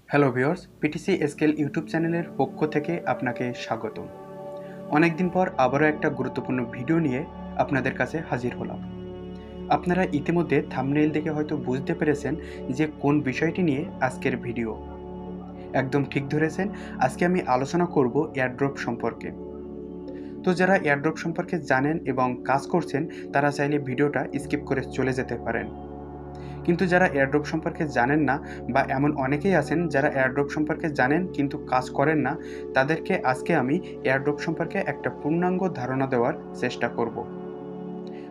Hello viewers, PTC scale YouTube চ্যানেলের পক্ষ থেকে আপনাকে স্বাগত। অনেকদিন পর আবারও একটা গুরুত্বপূর্ণ ভিডিও নিয়ে আপনাদের কাছে হাজির হলাম। আপনারা ইতিমধ্যে থাম্বনেইল দেখে হয়তো বুঝতে পেরেছেন যে কোন বিষয়টি নিয়ে আজকের ভিডিও। একদম ঠিক ধরেছেন, আজকে আমি আলোচনা করব এয়ারড্রপ সম্পর্কে। তো যারা এয়ারড্রপ সম্পর্কে জানেন এবং কাজ করছেন তারা চাইলে ভিডিওটা স্কিপ করে চলে যেতে পারেন। কিন্তু যারা এয়ারড্রপ সম্পর্কে জানেন না বা এমন অনেকেই আছেন যারা এয়ারড্রপ সম্পর্কে জানেন কিন্তু কাজ করেন না, তাদেরকে আজকে আমি এয়ারড্রপ সম্পর্কে একটা পূর্ণাঙ্গ ধারণা দেওয়ার চেষ্টা করব।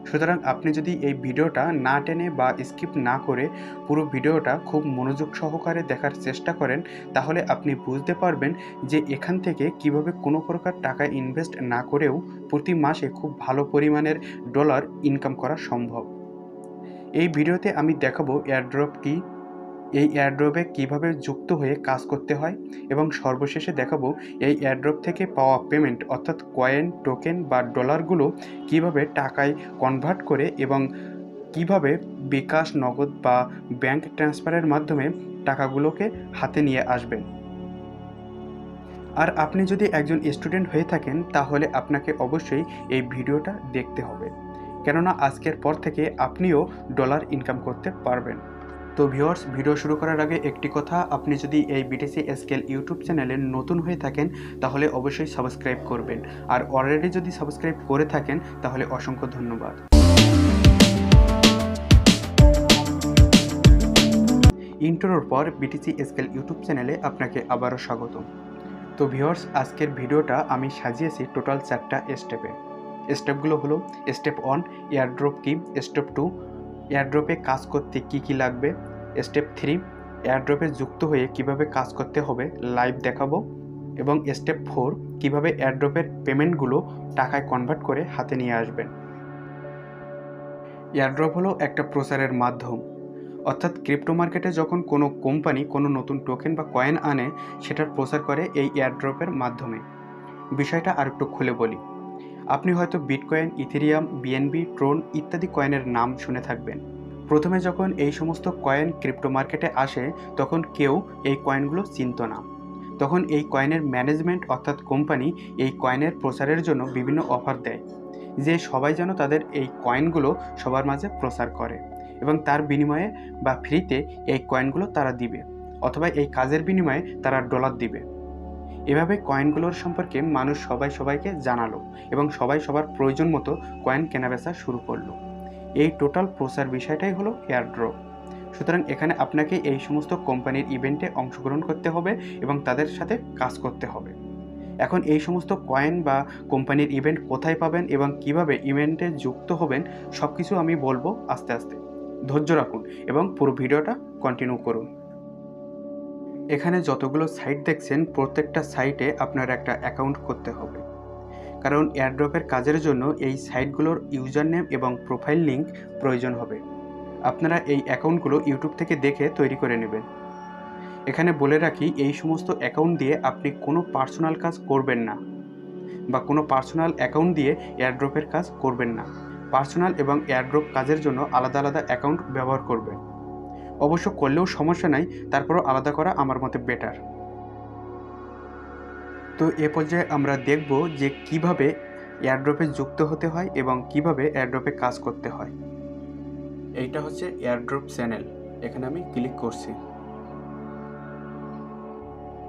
সুতরাং আপনি যদি এই ভিডিওটা না টেনে বা স্কিপ না করে পুরো ভিডিওটা খুব মনোযোগ সহকারে দেখার চেষ্টা করেন, তাহলে আপনি বুঝতে পারবেন যে এখান থেকে কিভাবে কোনো প্রকার টাকা ইনভেস্ট না করেও প্রতি মাসে খুব ভালো পরিমাণের ডলার ইনকাম করা সম্ভব। এই ভিডিওতে আমি দেখাবো এয়ারড্রপ কি, এই এয়ারড্রপে কিভাবে যুক্ত হয়ে কাজ করতে হয় এবং সর্বশেষে দেখাবো এই এয়ারড্রপ থেকে পাওয়া পেমেন্ট অর্থাৎ কয়েন, টোকেন বা ডলারগুলো কিভাবে টাকায় কনভার্ট করে এবং কিভাবে বিকাশ, নগদ বা ব্যাংক ট্রান্সফারের মাধ্যমে টাকাগুলোকে হাতে নিয়ে আসবেন। আর আপনি যদি একজন স্টুডেন্ট হয়ে থাকেন তাহলে আপনাকে অবশ্যই এই ভিডিওটা দেখতে হবে, কেননা আজকের পর থেকে আপনিও ডলার ইনকাম করতে পারবেন। তো ভিউয়ার্স, ভিডিও শুরু করার আগে একটি কথা, আপনি যদি এই বিটিসি স্কেল ইউটিউব চ্যানেলে নতুন হয়ে থাকেন তাহলে অবশ্যই সাবস্ক্রাইব করবেন, আর অলরেডি যদি সাবস্ক্রাইব করে থাকেন তাহলে অসংখ্য ধন্যবাদ। ইন্ট্রোর পর বিটিসি স্কেল ইউটিউব চ্যানেলে আপনাকে আবারও স্বাগত। তো ভিউয়ার্স, আজকের ভিডিওটা আমি সাজিয়েছি টোটাল 4টা স্টেপে। স্টেপগুলো হলো: স্টেপ 1 এয়ারড্রপ কি, স্টেপ 2 এয়ারড্রপে কাজ করতে কি কি লাগবে, স্টেপ 3 এয়ারড্রপে যুক্ত হয়ে কিভাবে কাজ করতে হবে লাইভ দেখাবো, এবং স্টেপ 4 কিভাবে এয়ারড্রপের পেমেন্টগুলো টাকায় কনভার্ট করে হাতে নিয়ে আসবেন। এয়ারড্রপ হলো একটা প্রচারের মাধ্যম, অর্থাৎ ক্রিপ্টো মার্কেটে যখন কোনো কোম্পানি কোনো নতুন টোকেন বা কয়েন আনে সেটার প্রচার করে এই এয়ারড্রপের মাধ্যমে। বিষয়টা আরেকটু খুলে বলি। আপনি হয়তো বিটকয়েন, ইথেরিয়াম, বিএনবি, ট্রোন ইত্যাদি কয়েনের নাম শুনে থাকবেন। প্রথমে যখন এই সমস্ত কয়েন ক্রিপ্টো মার্কেটে আসে তখন কেউ এই কয়েনগুলো চিনত না। তখন এই কয়েনের ম্যানেজমেন্ট অর্থাৎ কোম্পানি এই কয়েনের প্রচারের জন্য বিভিন্ন অফার দেয়, যে সবাই যেন তাদের এই কয়েনগুলো সবার মাঝে প্রচার করে এবং তার বিনিময়ে বা ফ্রিতে এই কয়েনগুলো তারা দিবে, অথবা এই কাজের বিনিময়ে তারা ডলার দিবে। এভাবে কয়েনগুলোর সম্পর্কে মানুষ সবাইকে জানালো এবং সবাই সবার প্রয়োজন মতো কয়েন কেনাবেচা শুরু করলো। এই টোটাল প্রচার বিষয়টাই হলো এয়ারড্রপ। সুতরাং এখানে আপনাকে এই সমস্ত কোম্পানির ইভেন্টে অংশগ্রহণ করতে হবে এবং তাদের সাথে কাজ করতে হবে। এখন এই সমস্ত কয়েন বা কোম্পানির ইভেন্ট কোথায় পাবেন এবং কিভাবে ইভেন্টে যুক্ত হবেন সব কিছু আমি বলবো আস্তে আস্তে। ধৈর্য রাখুন এবং পুরো ভিডিওটা কন্টিনিউ করুন। এখানে যতগুলো সাইট দেখছেন প্রত্যেকটা সাইটে আপনার একটা অ্যাকাউন্ট করতে হবে, কারণ এয়ারড্রপের কাজের জন্য এই সাইটগুলোর ইউজার নেম এবং প্রোফাইল লিঙ্ক প্রয়োজন হবে। আপনারা এই অ্যাকাউন্টগুলো ইউটিউব থেকে দেখে তৈরি করে নেবেন। এখানে বলে রাখি, এই সমস্ত অ্যাকাউন্ট দিয়ে আপনি কোনো পার্সোনাল কাজ করবেন না বা কোনো পার্সোনাল অ্যাকাউন্ট দিয়ে এয়ারড্রপের কাজ করবেন না। পার্সোনাল এবং এয়ারড্রপ কাজের জন্য আলাদা আলাদা অ্যাকাউন্ট ব্যবহার করবেন। অবশ্য করলেও সমস্যা নাই, তারপরও আলাদা করা আমার মতে বেটার। তো এ পর্যায়ে আমরা দেখব যে কিভাবে এয়ারড্রপে যুক্ত হতে হয় এবং কিভাবে এয়ারড্রপে কাজ করতে হয়। এইটা হচ্ছে এয়ারড্রপ চ্যানেল, এখানে আমি ক্লিক করছি।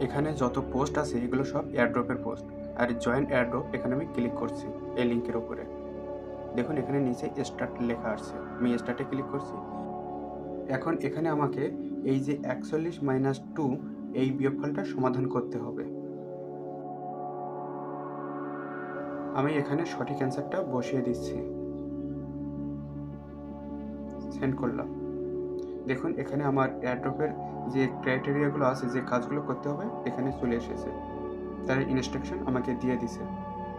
এখানে যত পোস্ট আছে এগুলো সব এয়ারড্রপের পোস্ট, আর জয়েন এয়ারড্রপ এখানে আমি ক্লিক করছি এই লিঙ্কের উপরে। দেখুন এখানে নিচে স্টার্ট লেখা আসছে, আমি স্টার্টে ক্লিক করছি। এখন এখানে আমাকে এই যে 41 - 2 এই বিয়োগফলটা সমাধান করতে হবে। আমি এখানে সঠিক অ্যান্সারটা বসিয়ে দিচ্ছি, সেন্ড করলাম। দেখুন এখানে আমার এয়ারড্রপের যে ক্রাইটেরিয়াগুলো আছে, যে কাজগুলো করতে হবে এখানে চলে এসেছে, তার ইনস্ট্রাকশন আমাকে দিয়ে দিছে।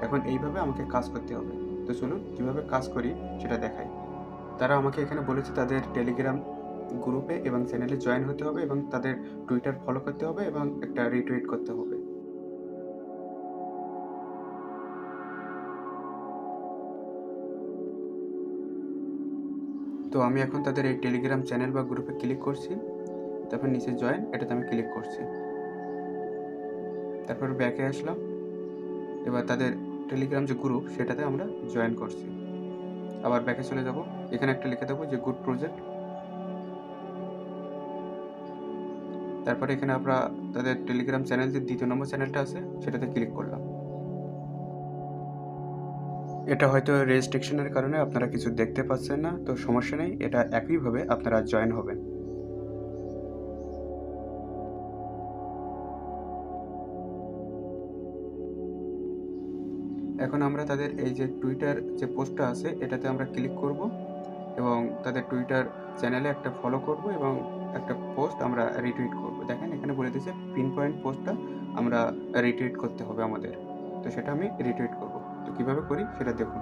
এখন এইভাবে আমাকে কাজ করতে হবে। তো চলুন কীভাবে কাজ করি সেটা দেখাই। তারা আমাকে এখানে বলেছে তাদের টেলিগ্রাম গ্রুপে এবং চ্যানেলে জয়েন হতে হবে এবং তাদের টুইটার ফলো করতে হবে এবং একটা রিটুইট করতে হবে। তো আমি এখন তাদের এই টেলিগ্রাম চ্যানেল বা গ্রুপে ক্লিক করছি। তারপর নিচে জয়েন, এটাতে আমি ক্লিক করছি। তারপর ব্যাকে আসলাম। এবার তাদের টেলিগ্রাম যে গ্রুপ সেটাতে আমরা জয়েন করছি। আবার ব্যাকে চলে যাব, এখানে একটা লিখে দেবো যে গুড প্রজেক্ট। তারপরে এখানে আমরা তাদের টেলিগ্রাম চ্যানেল যে 2 নম্বর চ্যানেলটা আছে সেটাতে ক্লিক করলাম। এটা হয়তো রেস্ট্রিকশনের কারণে আপনারা কিছু দেখতে পাচ্ছেন না, তো সমস্যা নেই, এটা একইভাবে আপনারা জয়েন হবেন। এখন আমরা তাদের এই যে টুইটার যে পোস্টটা আছে এটাতে আমরা ক্লিক করব এবং তাদের টুইটার চ্যানেলে একটা ফলো করব এবং একটা পোস্ট আমরা রিটুইট করব। দেখেন এখানে বলে দিয়েছে পিন পয়েন্ট পোস্টটা আমরা রিটুইট করতে হবে আমাদের, তো সেটা আমি রিটুইট করব। তো কিভাবে করি সেটা দেখুন।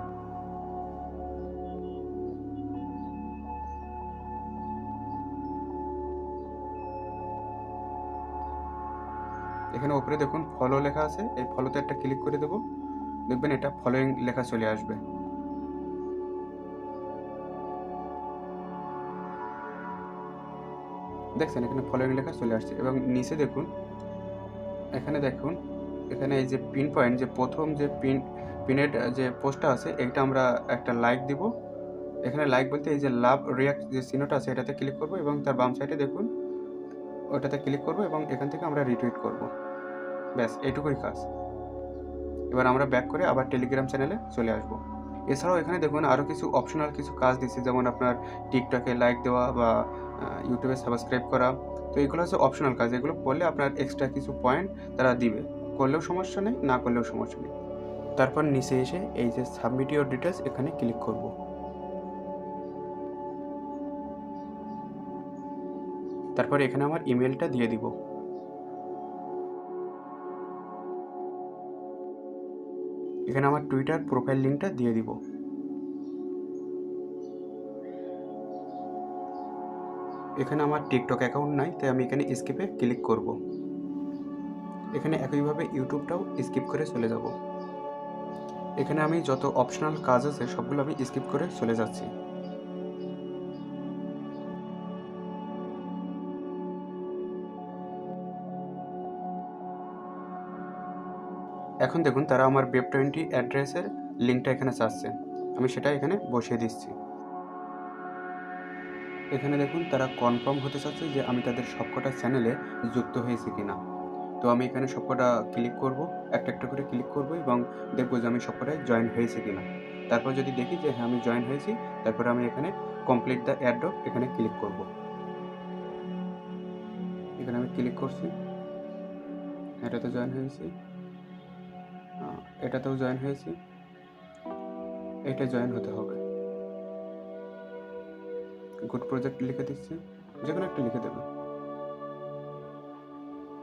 এখানে উপরে দেখুন ফলো লেখা আছে, এই ফলোতে একটা ক্লিক করে দেবো, দেখবেন এটা ফলোইং লেখা চলে আসবে। দেখছেন এখানে ফলোইং লেখা চলে আসছে এবং নিচে দেখুন, এখানে এই যে পিন পয়েন্ট যে প্রথম যে পিনের যে পোস্টটা আছে এইটা আমরা একটা লাইক দিব। এখানে লাইক বলতে এই যে লাভ রিয়াক্ট যে চিহ্নটা আছে এটাতে ক্লিক করব এবং তার বাম সাইডে দেখুন ওটাতে ক্লিক করব এবং এখান থেকে আমরা রিটুইট করব। ব্যাস এইটুকুই কাজ। এবার আমরা ব্যাক করে আবার টেলিগ্রাম চ্যানেলে চলে আসব। এছাড়াও এখানে দেখুন আরও কিছু অপশনাল কিছু কাজ দিচ্ছে, যেমন আপনার টিকটকে লাইক দেওয়া বা ইউটিউবে সাবস্ক্রাইব করা। তো এগুলো হচ্ছে অপশনাল কাজ, এগুলো করলে আপনার এক্সট্রা কিছু পয়েন্ট তারা দিবে, করলেও সমস্যা নেই, না করলেও সমস্যা নেই। তারপর নিচে এসে এই যে সাবমিট ইওর ডিটেলস এখানে ক্লিক করব। তারপর এখানে আমার ইমেলটা দিয়ে দিব। এখানে আমার টুইটার প্রোফাইল লিঙ্কটা দিয়ে দিব। এখানে আমার টিকটক অ্যাকাউন্ট নাই, তাই আমি এখানে স্কিপে ক্লিক করব। এখানে একইভাবে ইউটিউবটাও স্কিপ করে চলে যাব। এখানে আমি যত অপশনাল কাজ আছে সবগুলো আমি স্কিপ করে চলে যাচ্ছি। এখন দেখুন তারা আমার web20 অ্যাড্রেসের লিঙ্কটা এখানে চাচ্ছে, আমি সেটা এখানে বসিয়ে দিচ্ছি। এখানে দেখুন তারা কনফার্ম হতে চাচ্ছে যে আমি তাদের সবকটা চ্যানেলে যুক্ত হয়েছি কিনা। তো আমি এখানে সবকটা ক্লিক করব, একটা একটা করে ক্লিক করব এবং দেখব যে আমি সবকটায় জয়েন হয়েছি কিনা। তারপর যদি দেখি যে হ্যাঁ আমি জয়েন হয়েছি, তারপরে আমি এখানে কমপ্লিট দ্য এয়ারড্রপ এখানে ক্লিক করব। এখানে আমি ক্লিক করছি, এটাতে জয়েন হয়েছি, এটাতেও জয়েন হয়েছি, এটা জয়েন হতে হবে। গুড প্রজেক্ট লিখে দিচ্ছি, যে কোনো একটা লিখে দেবেন।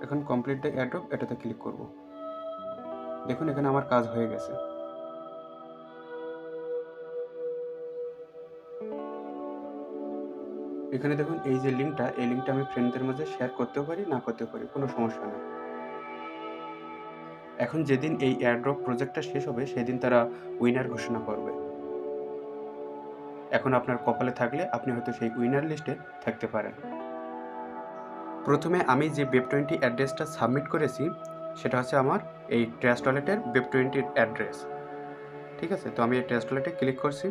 এখন কমপ্লিট দ্য এয়ারড্রপ এটাতে ক্লিক করব। দেখুন এখানে আমার কাজ হয়ে গেছে। এখানে দেখুন এই যে লিঙ্কটা, এই লিঙ্কটা আমি ফ্রেন্ডদের মাঝে শেয়ার করতেও পারি, না করতেও পারি, কোনো সমস্যা নেই। এখন যেদিন এই এয়ারড্রপ প্রজেক্টটা শেষ হবে সেদিন তারা উইনার ঘোষণা করবে। এখন আপনার কপালে থাকলে আপনি হয়তো সেই উইনার লিস্টে থাকতে পারেন। প্রথমে আমি যে web20 অ্যাড্রেসটা সাবমিট করেছি সেটা হচ্ছে আমার এই ট্রাস্ট ওয়ালেটের web20 অ্যাড্রেস। ঠিক আছে, তো আমি এই ট্রাস্ট ওয়ালেটে ক্লিক করছি।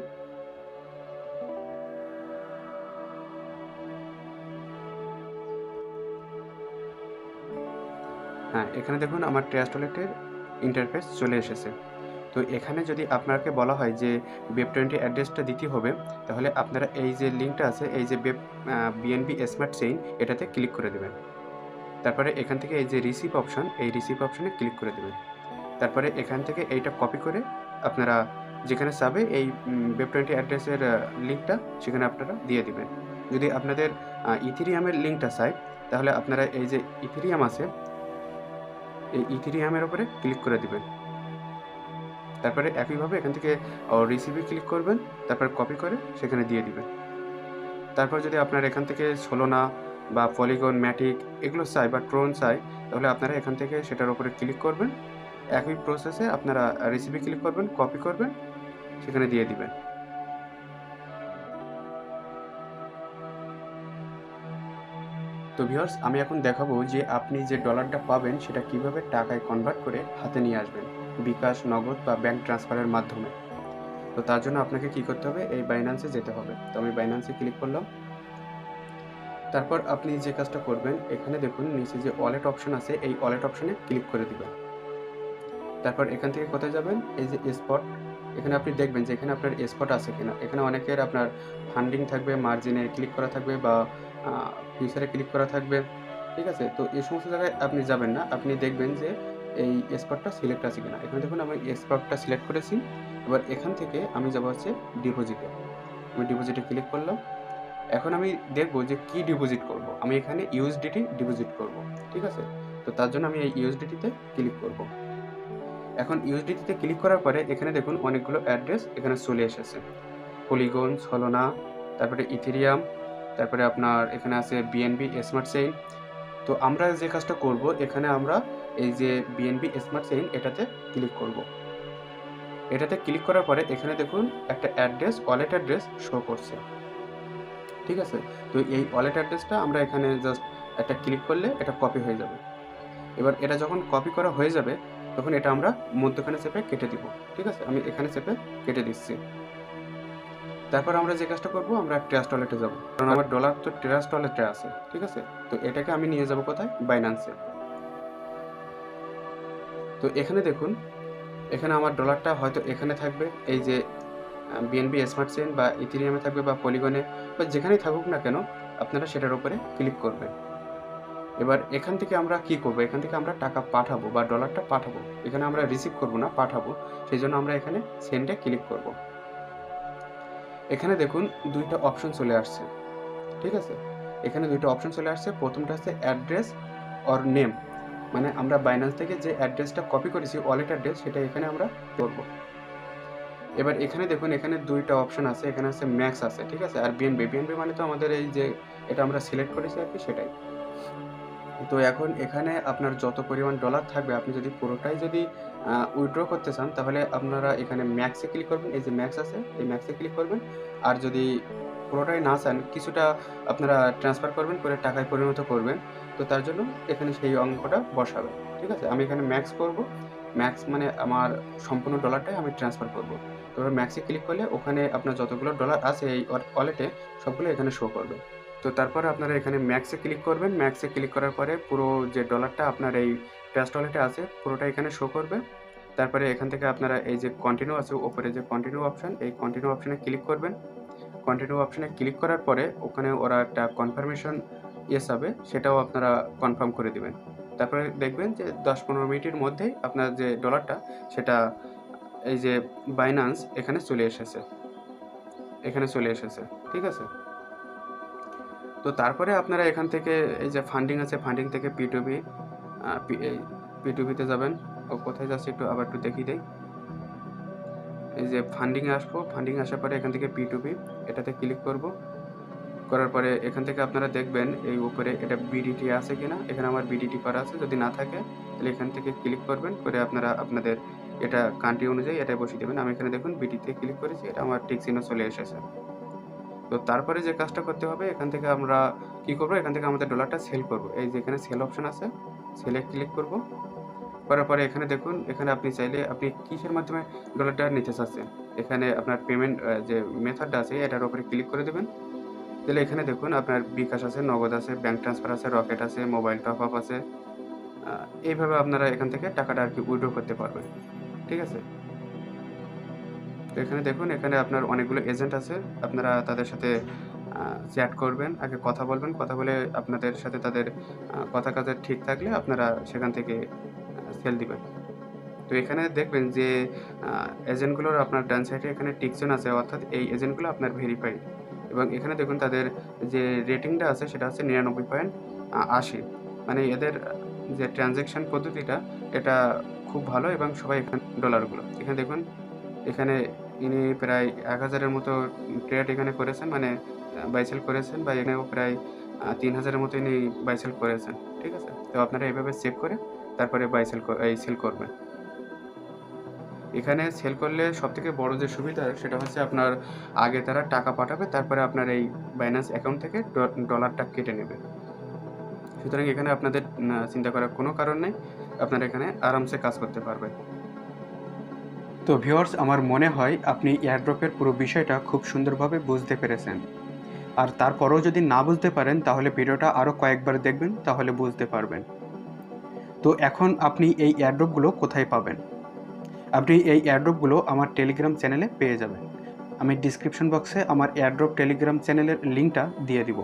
হ্যাঁ, এখানে দেখুন আমার ট্রাস্ট ওয়ালেটের ইন্টারফেস চলে এসেছে। তো এখানে যদি আপনাকে বলা হয় যে web20 অ্যাড্রেসটা দিতে হবে, তাহলে আপনারা এই যে লিঙ্কটা আছে, এই যে বিএনবি স্মার্ট চেইন এটাতে ক্লিক করে দেবেন। তারপরে এখান থেকে এই যে রিসিভ অপশন, এই রিসিভ অপশনে ক্লিক করে দেবেন। তারপরে এখান থেকে এইটা কপি করে আপনারা যেখানে চাবে এই web20 অ্যাড্রেসের লিঙ্কটা সেখানে আপনারা দিয়ে দিবেন। যদি আপনাদের ইথেরিয়ামের লিঙ্কটা চাই, তাহলে আপনারা এই যে ইথেরিয়াম আছে, এই ইথেরিয়ামের উপরে ক্লিক করে দিবেন। তারপরে একইভাবে এখান থেকে রিসিভে ক্লিক করবেন, তারপর কপি করে সেখানে দিয়ে দিবেন। তারপর যদি আপনার এখান থেকে সোলোনা বা পলিগন, ম্যাটিক এগুলো চাই বা ট্রোন চাই, তাহলে আপনারা এখান থেকে সেটার উপরে ক্লিক করবেন। একই প্রসেসে আপনারা রিসিভে ক্লিক করবেন, কপি করবেন, সেখানে দিয়ে দিবেন। তো ভিউয়ার্স, আমি এখন দেখাবো যে আপনি যে ডলারটা পাবেন সেটা কিভাবে টাকায় কনভার্ট করে হাতে নিয়ে আসবেন, বিকাশ, নগদ বা ব্যাংক ট্রান্সফারের মাধ্যমে। তো তার জন্য আপনাকে কি করতে হবে, এই বাইন্যান্সে যেতে হবে। তো আমি বাইন্যান্সে ক্লিক করলাম। তারপর আপনি যে কাজটা করবেন, এখানে দেখুন নিচে যে ওয়ালেট অপশন আছে, এই ওয়ালেট অপশনে ক্লিক করে দিবেন। তারপর এখান থেকে কোথায় যাবেন, এই যে স্পট, এখানে আপনি দেখবেন যে এখানে আপনার স্পট আছে কিনা। এখানে অনেকের আপনার ফান্ডিং থাকবে, মার্জিনে ক্লিক করা থাকবে বা ফিউচারে ক্লিক করা থাকবে, ঠিক আছে? তো এই সমস্ত জায়গায় আপনি যাবেন না, আপনি দেখবেন যে এই স্পটটা সিলেক্ট আছে কিনা। এখানে দেখুন আমি স্পটটা সিলেক্ট করেছি। এবার এখান থেকে আমি যাবো হচ্ছে ডিপোজিটে। আমি ডিপোজিটে ক্লিক করলাম। এখন আমি দেখব যে কি ডিপোজিট করব। আমি এখানে ইউএসডিটি ডিপোজিট করব, ঠিক আছে? তো তার জন্য আমি এই ইউএসডিটিতে ক্লিক করব। এখন ইউএসডিটিতে ক্লিক করার পরে এখানে দেখুন অনেকগুলো অ্যাড্রেস এখানে চলে এসেছে। পলিগন, সলোনা, তারপরে ইথেরিয়াম, তারপরে আপনার এখানে আছে বিএনবি স্মার্ট চেইন। তো আমরা যে কাজটা করব, এখানে আমরা এই যে বিএনবি স্মার্ট চেইন এটাতে ক্লিক করব। এটাতে ক্লিক করার পরে এখানে দেখুন একটা অ্যাড্রেস, ওয়ালেট অ্যাড্রেস শো করছে, ঠিক আছে? তো এই ওয়ালেট অ্যাড্রেসটা আমরা এখানে জাস্ট একটা ক্লিক করলে এটা কপি হয়ে যাবে। এবার এটা যখন কপি করা হয়ে যাবে, তখন এটা আমরা মধ্যখানে চেপে কেটে দিব, ঠিক আছে? আমি এখানে চেপে কেটে দিচ্ছি। তারপর আমরা যে কাজটা করব, আমরা ট্রাস্ট ওয়ালেটে যাব, কারণ আমার ডলার তো ট্রাস্ট ওয়ালেটে আছে, ঠিক আছে? তো এটাকে আমি নিয়ে যাব কোথায়, বাইন্যান্সে। তো এখানে দেখুন, এখানে আমার ডলারটা হয়তো এখানে থাকবে, এই যে বিএনবি স্মার্ট চেইন বা ইথেরিয়ামে থাকবে বা পলিগনে বা যেখানেই থাকুক না কেন, আপনারা সেটার উপরে ক্লিক করবেন। এবার এখান থেকে আমরা কি করব, এখান থেকে আমরা টাকা পাঠাবো বা ডলারটা পাঠাবো। এখানে আমরা রিসিভ করব না, পাঠাবো। সেই জন্য আমরা এখানে সেন্ডে ক্লিক করব। এখানে দেখুন দুইটা অপশন চলে আসছে, ঠিক আছে? এখানে দুইটা অপশন চলে আসছে। প্রথমটা হচ্ছে অ্যাড্রেস অর নেম, মানে আমরা বাইন্যান্স থেকে যে অ্যাড্রেসটা কপি করেছি, ওয়ালেট অ্যাড্রেস, সেটা এখানে আমরা করব। এবার এখানে দেখুন এখানে দুইটা অপশন আছে, এখানে আছে ম্যাক্স আছে, ঠিক আছে? আর বিএনবি, বিএনবি মানে তো আমাদের এই যে এটা আমরা সিলেক্ট করেছি আর কি, সেটাই। তো এখন এখানে আপনার যত পরিমাণ ডলার থাকবে, আপনি যদি পুরোটাই যদি উইথড্র করতে চান, তাহলে আপনারা এখানে ম্যাক্সে ক্লিক করবেন। এই যে ম্যাক্স আছে, এই ম্যাক্সে ক্লিক করবেন। আর যদি পুরোটাই না চান, কিছুটা আপনারা ট্রান্সফার করবেন, করে টাকায় পরিণত করবেন, তো তার জন্য এখানে সেই অঙ্কটা বসাবেন, ঠিক আছে? আমি এখানে ম্যাক্স করব। ম্যাক্স মানে আমার সম্পূর্ণ ডলারটাই আমি ট্রান্সফার করব। তো ম্যাক্সে ক্লিক করলে ওখানে আপনার যতগুলো ডলার আছে এই ওয়ালেটে, সবগুলো এখানে শো করবে। তো তারপরে আপনারা এখানে ম্যাক্সে ক্লিক করবেন। ম্যাক্সে ক্লিক করার পরে পুরো যে ডলারটা আপনার এই ট্রাস্ট ওয়ালেটে আছে, পুরোটা এখানে শো করবে। তারপরে এখান থেকে আপনারা এই যে কন্টিনিউ আছে, উপরে যে কন্টিনিউ অপশন, এই কন্টিনিউ অপশনে ক্লিক করবেন। কন্টিনিউ অপশনে ক্লিক করার পরে ওখানে ওরা একটা কনফার্মেশন ইয়েস হবে, সেটাও আপনারা কনফার্ম করে দিবেন। তারপরে দেখবেন যে 10-15 মিনিটের মধ্যেই আপনার যে ডলারটা, সেটা এই যে বাইন্যান্স এখানে চলে এসেছে, এখানে চলে এসেছে, ঠিক আছে? তো তারপরে আপনারা এখান থেকে এই যে ফান্ডিং আছে, ফান্ডিং থেকে P2P, এই P2P-তে যাবেন। ও কোথায় যাচ্ছে একটু আবার একটু দেখিয়ে দেই। এই যে ফান্ডিংয়ে আসবো, ফান্ডিং আসার পরে এখান থেকে P2P এটাতে ক্লিক করব। করার পরে এখান থেকে আপনারা দেখবেন এই উপরে এটা বিডিটি আছে কিনা। এখানে আমার বিডিটি করা আছে, যদি না থাকে তাহলে এখান থেকে ক্লিক করবেন, করে আপনারা আপনাদের এটা কান্ট্রি অনুযায়ী এটা বসিয়ে দেবেন। আমি এখানে দেখুন বিডিতে ক্লিক করেছি, এটা আমার টিক চিহ্ন চলে এসেছে। তো তারপরে যে কাজটা করতে হবে, এখান থেকে আমরা কি করব, এখান থেকে আমাদের ডলারটা সেল করব। এই যে এখানে সেল অপশন আছে, সেলে ক্লিক করব। করার পরে এখানে দেখুন, এখানে আপনি চাইলে আপনি কিসের মাধ্যমে ডলারটা নিতে চাচ্ছেন, এখানে আপনার পেমেন্ট যে মেথডটা আছে এটার উপরে ক্লিক করে দেবেন। তাহলে এখানে দেখুন আপনার বিকাশ আছে, নগদ আছে, ব্যাংক ট্রান্সফার আছে, রকেট আছে, মোবাইল টপ আপ আছে। এইভাবে আপনারা এখান থেকে টাকাটা আর কি উইথড্র করতে পারবেন, ঠিক আছে? তো এখানে দেখুন, এখানে আপনার অনেকগুলো এজেন্ট আছে, আপনারা তাদের সাথে চ্যাট করবেন, আগে কথা বলবেন, কথা বলে আপনাদের সাথে তাদের কথা কাজে ঠিক থাকলে আপনারা সেখান থেকে সেল দিবেন। তো এখানে দেখবেন যে এজেন্টগুলোর আপনার ডান সাইডে এখানে টিকচিহ্ন আছে, অর্থাৎ এই এজেন্টগুলো আপনার ভেরিফাইড। এবং এখানে দেখুন তাদের যে রেটিংটা আছে সেটা হচ্ছে 99.80, মানে এদের যে ট্রানজ্যাকশন পদ্ধতিটা এটা খুব ভালো এবং সবাই এখানে ডলারগুলো এখানে দেখুন, এখানে ইনি প্রায় 1000-এর মতো ট্রেড এখানে করেছেন, মানে বাই সেল করেছেন, বা এখানেও প্রায় 3000-এর মতো ইনি বাই সেল করেছেন, ঠিক আছে? তো আপনারা এভাবে চেক করে তারপরে বাই সেল এই সেল করবেন। এখানে সেল করলে সবথেকে বড় যে সুবিধা সেটা হচ্ছে আপনার আগে তারা টাকা পাঠাবে, তারপরে আপনার এই বাইন্যান্স অ্যাকাউন্ট থেকে ডলারটা কেটে নেবে। সুতরাং এখানে আপনাদের চিন্তা করার কোনো কারণ নেই, আপনারা এখানে আরামসে কাজ করতে পারবেন। তো ভিউয়ার্স, আমার মনে হয় আপনি এয়ারড্রপের পুরো বিষয়টা খুব সুন্দরভাবে বুঝতে পেরেছেন। আর তারপরেও যদি না বুঝতে পারেন তাহলে ভিডিওটা আরও কয়েকবার দেখবেন, তাহলে বুঝতে পারবেন। তো এখন আপনি এই এয়ারড্রপগুলো কোথায় পাবেন? আপনি এই এয়ারড্রপগুলো আমার টেলিগ্রাম চ্যানেলে পেয়ে যাবেন। আমি ডিসক্রিপশন বক্সে আমার এয়ারড্রপ টেলিগ্রাম চ্যানেলের লিঙ্কটা দিয়ে দিব।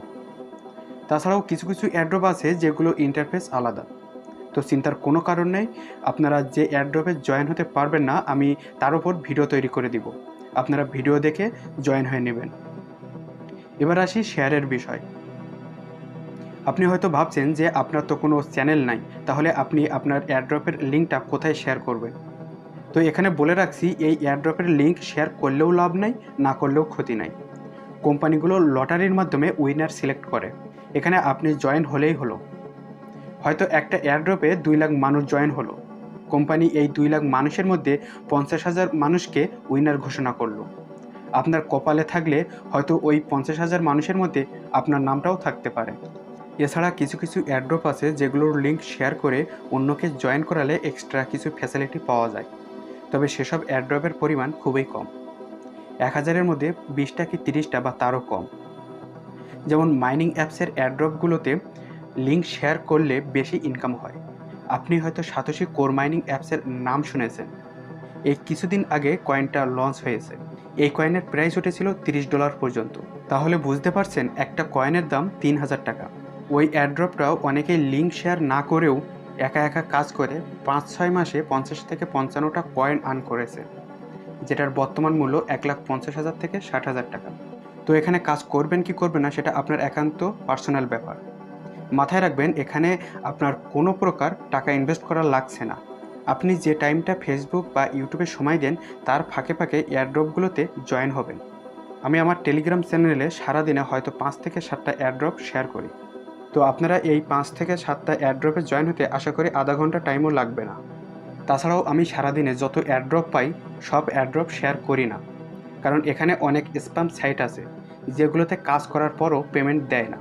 তাছাড়াও কিছু কিছু এয়ারড্রপ আছে যেগুলো ইন্টারফেস আলাদা। তো চিন্তার কোনো কারণ নেই, আপনারা যে এয়ারড্রপে জয়েন হতে পারবেন না আমি তার উপর ভিডিও তৈরি করে দিব, আপনারা ভিডিও দেখে জয়েন হয়ে নেবেন। এবার আসি শেয়ারের বিষয়। আপনি হয়তো ভাবছেন যে আপনার তো কোনো চ্যানেল নাই, তাহলে আপনি আপনার এয়ারড্রপের লিঙ্কটা কোথায় শেয়ার করবেন? তো এখানে বলে রাখছি, এই এয়ারড্রপের লিঙ্ক শেয়ার করলেও লাভ নাই, না করলেও ক্ষতি নাই। কোম্পানিগুলো লটারির মাধ্যমে উইনার সিলেক্ট করে, এখানে আপনি জয়েন হলেই হলো। হয়তো একটা এয়ারড্রপে 2 লাখ মানুষ জয়েন হলো, কোম্পানি এই 2 লাখ মানুষের মধ্যে 50,000 মানুষকে উইনার ঘোষণা করলো। আপনার কপালে থাকলে হয়তো ওই 50,000 মানুষের মধ্যে আপনার নামটাও থাকতে পারে। এছাড়া কিছু কিছু এয়ারড্রপ আছে যেগুলোর লিঙ্ক শেয়ার করে অন্যকে জয়েন করালে এক্সট্রা কিছু ফ্যাসিলিটি পাওয়া যায়, তবে সেসব এয়ারড্রপের পরিমাণ খুবই কম, 1000-এর মধ্যে 20টা কি 30টা বা তারও কম। যেমন মাইনিং অ্যাপসের এয়ারড্রপগুলোতে লিঙ্ক শেয়ার করলে বেশি ইনকাম হয়। আপনি হয়তো সাতোশি কোর মাইনিং অ্যাপসের নাম শুনেছেন, এই কিছুদিন আগে কয়েনটা লঞ্চ হয়েছে। এই কয়েনের প্রাইস উঠেছিল $30 পর্যন্ত। তাহলে বুঝতে পারছেন একটা কয়েনের দাম 3000 টাকা। ওই এয়ারড্রপটাও অনেকেই লিঙ্ক শেয়ার না করেও একা একা কাজ করে 5-6 মাসে 50 থেকে 55টা কয়েন আর্ন করেছে, যেটার বর্তমান মূল্য 1,50,000 থেকে 60,000 টাকা। তো এখানে কাজ করবেন কি করবেন না সেটা আপনার একান্ত পার্সোনাল ব্যাপার। মাথায় রাখবেন, এখানে আপনার কোনো প্রকার টাকা ইনভেস্ট করা লাগছে না। আপনি যে টাইমটা ফেসবুক বা ইউটিউবে সময় দেন তার ফাঁকে ফাঁকে এয়ারড্রপগুলোতে জয়েন হবেন। আমি আমার টেলিগ্রাম চ্যানেলে সারাদিনে হয়তো 5 থেকে 7টা এয়ারড্রপ শেয়ার করি। তো আপনারা এই 5 থেকে 7টা এয়ারড্রপে জয়েন হতে আশা করি আধা ঘন্টা টাইমও লাগবে না। তাছাড়াও আমি সারাদিনে যত এয়ারড্রপ পাই সব এয়ারড্রপ শেয়ার করি না, কারণ এখানে অনেক স্প্যাম সাইট আছে যেগুলোতে কাজ করার পরও পেমেন্ট দেয় না।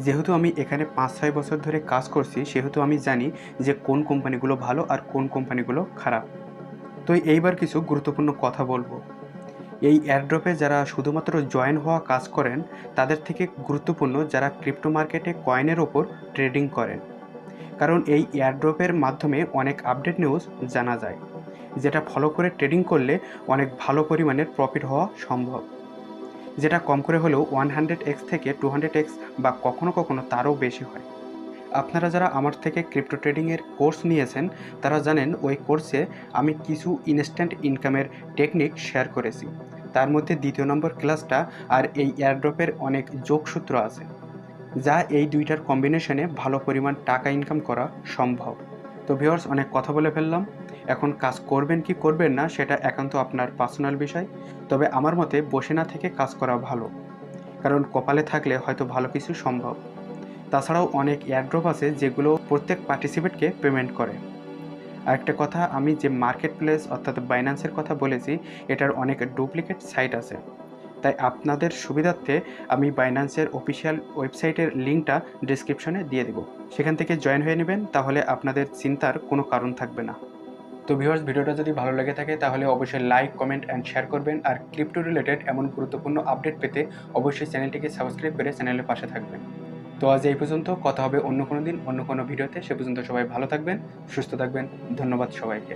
যেহেতু আমি এখানে 5-6 বছর ধরে কাজ করছি সেহেতু আমি জানি যে কোন কোম্পানিগুলো ভালো আর কোন কোম্পানিগুলো খারাপ। তো এইবার কিছু গুরুত্বপূর্ণ কথা বলবো। এই এয়ারড্রপে যারা শুধুমাত্র জয়েন হওয়া কাজ করেন তাদের থেকে গুরুত্বপূর্ণ যারা ক্রিপ্টো মার্কেটে কয়েনের ওপর ট্রেডিং করেন, কারণ এই এয়ারড্রপের মাধ্যমে অনেক আপডেট নিউজ জানা যায়, যেটা ফলো করে ট্রেডিং করলে অনেক ভালো পরিমাণের প্রফিট হওয়া সম্ভব, যেটা কম করে হলেও 100x থেকে 200x বা কখনো কখনো তারও বেশি হয়। আপনারা যারা আমার থেকে ক্রিপ্টো ট্রেডিংয়ের কোর্স নিয়েছেন তারা জানেন ওই কোর্সে আমি কিছু ইনস্ট্যান্ট ইনকামের টেকনিক শেয়ার করেছি, তার মধ্যে 2য় নম্বর ক্লাসটা আর এই এয়ারড্রপের অনেক যোগসূত্র আছে, যা এই দুইটার কম্বিনেশনে ভালো পরিমাণ টাকা ইনকাম করা সম্ভব। তো ভিউয়ার্স, অনেক কথা বলে ফেললাম, এখন কাজ করবেন কি করবেন না সেটা একান্ত আপনার পার্সোনাল বিষয়, তবে আমার মতে বসে না থেকে কাজ করা ভালো, কারণ কপালে থাকলে হয়তো ভালো কিছু সম্ভব। তাছাড়াও অনেক এয়ারড্রপ আছে যেগুলো প্রত্যেক পার্টিসিপেটকে পেমেন্ট করে। আরেকটা কথা, আমি যে মার্কেট প্লেস অর্থাৎ বাইন্যান্সের কথা বলেছি এটার অনেক ডুপ্লিকেট সাইট আছে, তাই আপনাদের সুবিধার্থে আমি বাইন্যান্সের অফিসিয়াল ওয়েবসাইটের লিঙ্কটা ডিসক্রিপশনে দিয়ে দেবো, সেখান থেকে জয়েন হয়ে নেবেন, তাহলে আপনাদের চিন্তার কোনো কারণ থাকবে না। তো ভিউয়ার্স, ভিডিওটা যদি ভালো লেগে থাকে তাহলে অবশ্যই লাইক, কমেন্ট অ্যান্ড শেয়ার করবেন, আর ক্রিপ্টো রিলেটেড এমন গুরুত্বপূর্ণ আপডেট পেতে অবশ্যই চ্যানেলটিকে সাবস্ক্রাইব করে চ্যানেলের পাশে থাকবেন। তো আজ এই পর্যন্ত, কথা হবে অন্য কোনো দিন অন্য কোনো ভিডিওতে। সে পর্যন্ত সবাই ভালো থাকবেন, সুস্থ থাকবেন। ধন্যবাদ সবাইকে।